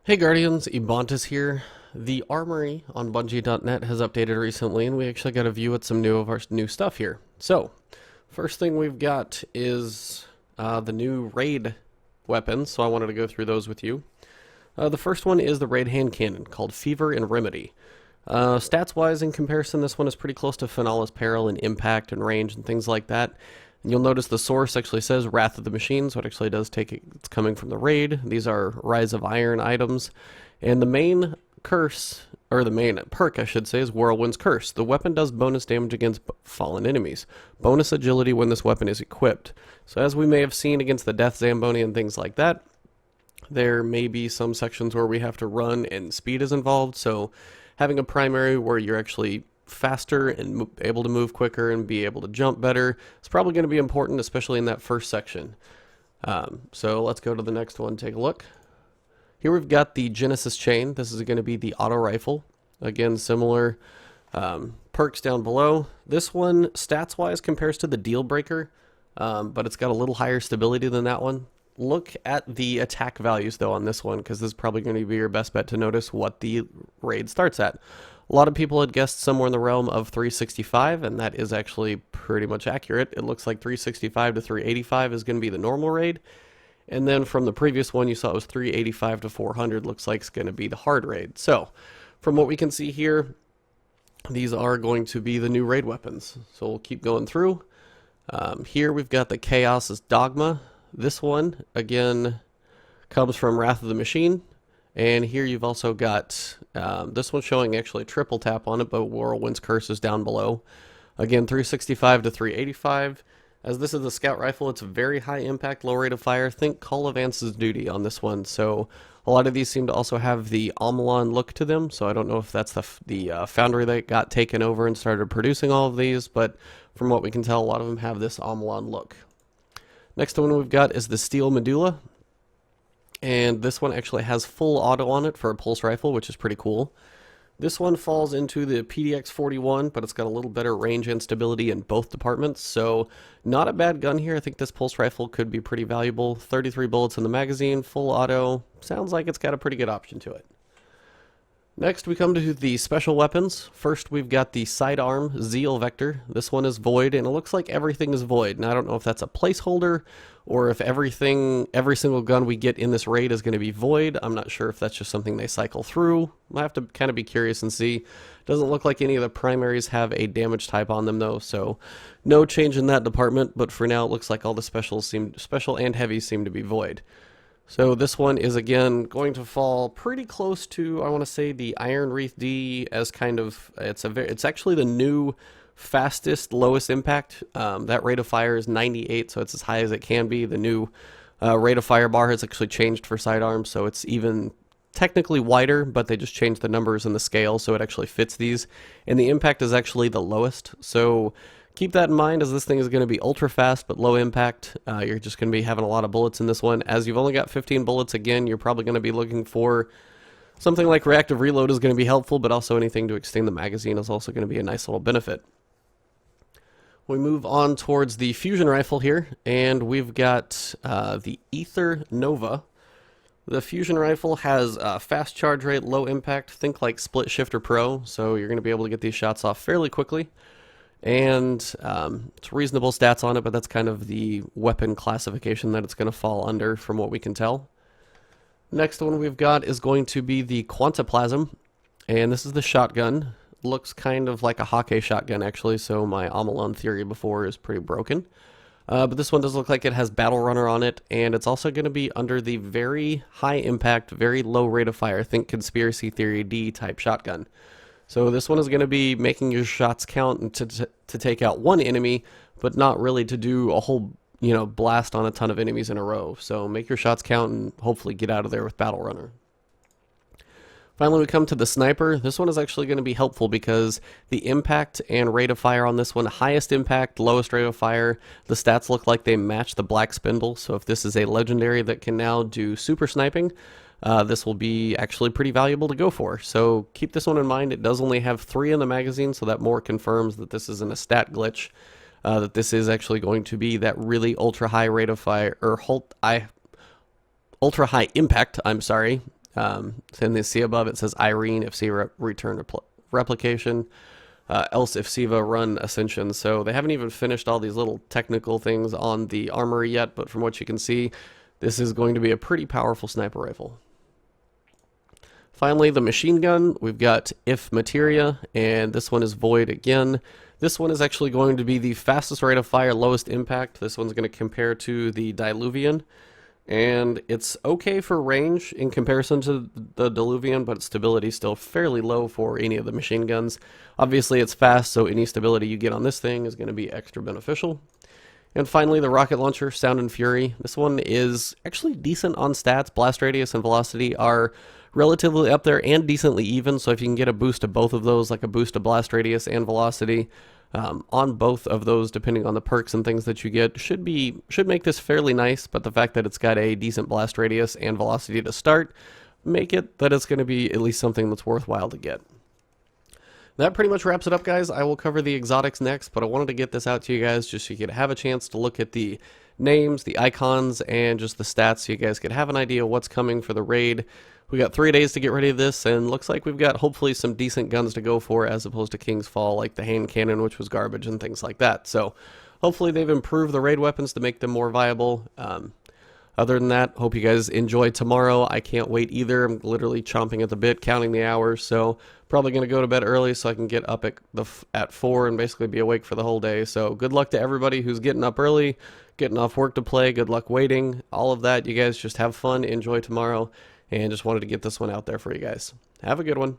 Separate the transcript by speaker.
Speaker 1: Hey Guardians, Ebontis here. The Armory on Bungie.net has updated recently, and we actually got a view at some of our new stuff here. So, first thing we've got is the new raid weapons, so I wanted to go through those with you. The first one is the raid hand cannon, called Fever and Remedy. Stats-wise, in comparison, this one is pretty close to Finale's Peril in impact and range and things like that. And you'll notice the source actually says Wrath of the Machine, so it actually does take it, it's coming from the raid. These are Rise of Iron items. And the main curse, or the main perk, I should say, is Whirlwind's Curse. The weapon does bonus damage against fallen enemies. Bonus agility when this weapon is equipped. So as we may have seen against the Death Zamboni and things like that, there may be some sections where we have to run and speed is involved, so having a primary where you're actually faster and able to move quicker and be able to jump better is probably going to be important, especially in that first section. So let's go to the next one, take a look. Here we've got the Genesis Chain. This is going to be the auto rifle. Again, similar perks down below. This one, stats-wise, compares to the Deal Breaker, but it's got a little higher stability than that one. Look at the attack values, though, on this one, because this is probably going to be your best bet to notice what the raid starts at. A lot of people had guessed somewhere in the realm of 365, and that is actually pretty much accurate. It looks like 365 to 385 is going to be the normal raid. And then from the previous one, you saw it was 385 to 400, looks like it's going to be the hard raid. So, from what we can see here, these are going to be the new raid weapons. So we'll keep going through. Here we've got the Chaos's DOGMA. This one, again, comes from Wrath of the Machine. And here you've also got this one showing actually triple tap on it, but Whirlwind's Curse is down below. Again, 365 to 385. As this is the scout rifle, it's a very high impact, low rate of fire. Think Call of Ance's Duty on this one. So a lot of these seem to also have the Omelon look to them. So I don't know if that's the foundry that got taken over and started producing all of these, but from what we can tell, a lot of them have this Omelon look. Next one we've got is the Steel Medulla. And this one actually has full auto on it for a pulse rifle, which is pretty cool. This one falls into the PDX-41, but it's got a little better range and stability in both departments, so not a bad gun here. I think this pulse rifle could be pretty valuable. 33 bullets in the magazine, full auto. Sounds like it's got a pretty good option to it. Next, we come to the special weapons. First, we've got the sidearm ZEAL Vector. This one is void, and it looks like everything is void. And I don't know if that's a placeholder or if every single gun we get in this raid is going to be void. I'm not sure if that's just something they cycle through. I'll have to kind of be curious and see. Doesn't look like any of the primaries have a damage type on them, though, so no change in that department. But for now, it looks like all the special and heavies seem to be void. So this one is, again, going to fall pretty close to, I want to say, the Iron Wreath D as kind of, it's actually the new fastest, lowest impact. That rate of fire is 98, so it's as high as it can be. The new rate of fire bar has actually changed for sidearms, so it's even technically wider, but they just changed the numbers in the scale, so it actually fits these. And the impact is actually the lowest, so keep that in mind, as this thing is going to be ultra fast but low impact. You're just going to be having a lot of bullets in this one. As you've only got 15 bullets, again, you're probably going to be looking for something like reactive reload is going to be helpful, but also anything to extend the magazine is also going to be a nice little benefit. We move on towards the fusion rifle here, and we've got the Ether Nova. The fusion rifle has fast charge rate, low impact, think like Split Shifter Pro, so you're going to be able to get these shots off fairly quickly. And it's reasonable stats on it, but that's kind of the weapon classification that it's going to fall under from what we can tell. Next one we've got is going to be the QUANTIPLASM, and this is the shotgun. Looks kind of like a Hake shotgun, actually, so my Omelon theory before is pretty broken. But this one does look like it has Battle Runner on it, and it's also going to be under the very high impact, very low rate of fire, think Conspiracy Theory D type shotgun. So this one is going to be making your shots count to take out one enemy, but not really to do a whole, blast on a ton of enemies in a row. So make your shots count and hopefully get out of there with Battle Runner. Finally, we come to the sniper. This one is actually going to be helpful because the impact and rate of fire on this one, highest impact, lowest rate of fire, the stats look like they match the Black Spindle. So if this is a legendary that can now do super sniping, this will be actually pretty valuable to go for. So keep this one in mind. It does only have 3 in the magazine, so that more confirms that this isn't a stat glitch, that this is actually going to be that really ultra high rate of fire, or ultra high impact, Then the C above it says Irene if SIVA return replication, else if SIVA run Ascension. So they haven't even finished all these little technical things on the armory yet, but from what you can see, this is going to be a pretty powerful sniper rifle. Finally, the machine gun, we've got if Materia, and this one is void again. This one is actually going to be the fastest rate of fire, lowest impact. This one's going to compare to the Diluvian, and it's okay for range in comparison to the Diluvian, but stability is still fairly low for any of the machine guns. Obviously, it's fast, so any stability you get on this thing is going to be extra beneficial. And finally, the rocket launcher, Sound and Fury. This one is actually decent on stats. Blast radius and velocity are relatively up there and decently even, so if you can get a boost to both of those, like a boost to blast radius and velocity, on both of those, depending on the perks and things that you get, should make this fairly nice. But the fact that it's got a decent blast radius and velocity to start, make it that it's going to be at least something that's worthwhile to get. That pretty much wraps it up, guys. I will cover the exotics next, but I wanted to get this out to you guys just so you could have a chance to look at the names, the icons, and just the stats so you guys could have an idea what's coming for the raid. We got 3 days to get ready to this, and looks like we've got hopefully some decent guns to go for as opposed to King's Fall, like the hand cannon, which was garbage, and things like that. So hopefully they've improved the raid weapons to make them more viable. Other than that, hope you guys enjoy tomorrow. I can't wait either. I'm literally chomping at the bit, counting the hours, so probably going to go to bed early so I can get up at 4 and basically be awake for the whole day. So good luck to everybody who's getting up early, getting off work to play. Good luck waiting. All of that. You guys just have fun, enjoy tomorrow, and just wanted to get this one out there for you guys. Have a good one.